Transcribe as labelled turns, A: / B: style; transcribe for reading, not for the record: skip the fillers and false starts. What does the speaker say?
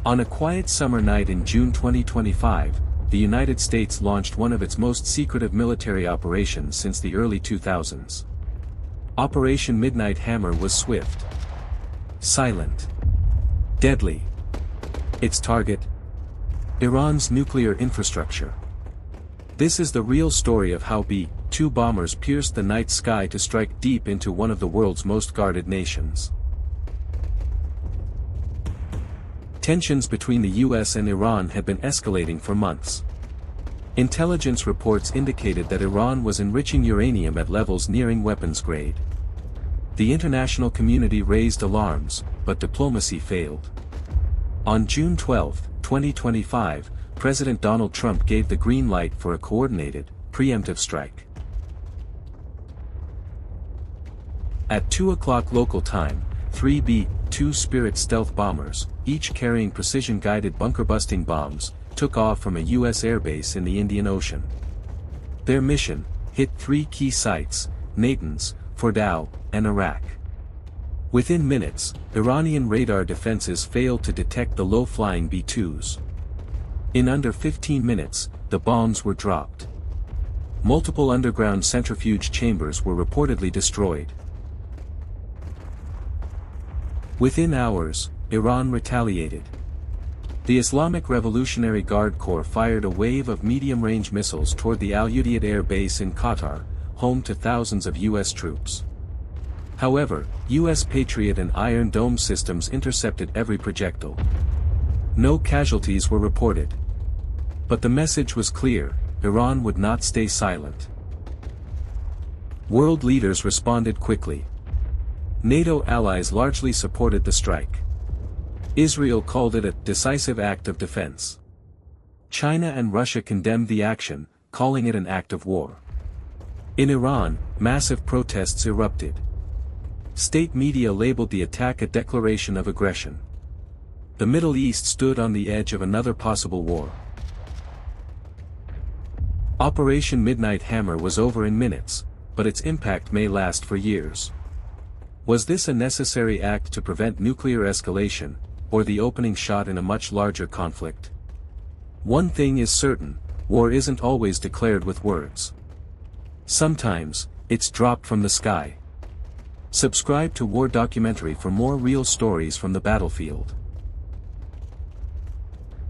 A: On a quiet summer night in June 2025, the United States launched one of its most secretive military operations since the early 2000s. Operation Midnight Hammer was swift, silent, deadly. Its target? Iran's nuclear infrastructure. This is the real story of how B-2 bombers pierced the night sky to strike deep into one of the world's most guarded nations. Tensions between the US and Iran had been escalating for months. Intelligence reports indicated that Iran was enriching uranium at levels nearing weapons grade. The international community raised alarms, but diplomacy failed. On June 12, 2025, President Donald Trump gave the green light for a coordinated, preemptive strike. At 2 o'clock local time, 3 B-2 Spirit stealth bombers, each carrying precision-guided bunker-busting bombs, took off from a U.S. airbase in the Indian Ocean. Their mission: hit 3 key sites, Natanz, Fordow, and Iraq. Within minutes, Iranian radar defenses failed to detect the low-flying B-2s. In under 15 minutes, the bombs were dropped. Multiple underground centrifuge chambers were reportedly destroyed. Within hours, Iran retaliated. The Islamic Revolutionary Guard Corps fired a wave of medium-range missiles toward the Al Udeid Air Base in Qatar, home to thousands of U.S. troops. However, U.S. Patriot and Iron Dome systems intercepted every projectile. No casualties were reported. But the message was clear: Iran would not stay silent. World leaders responded quickly. NATO allies largely supported the strike. Israel called it a decisive act of defense. China and Russia condemned the action, calling it an act of war. In Iran, massive protests erupted. State media labeled the attack a declaration of aggression. The Middle East stood on the edge of another possible war. Operation Midnight Hammer was over in minutes, but its impact may last for years. Was this a necessary act to prevent nuclear escalation, or the opening shot in a much larger conflict? One thing is certain: war isn't always declared with words. Sometimes, it's dropped from the sky. Subscribe to War Documentary for more real stories from the battlefield.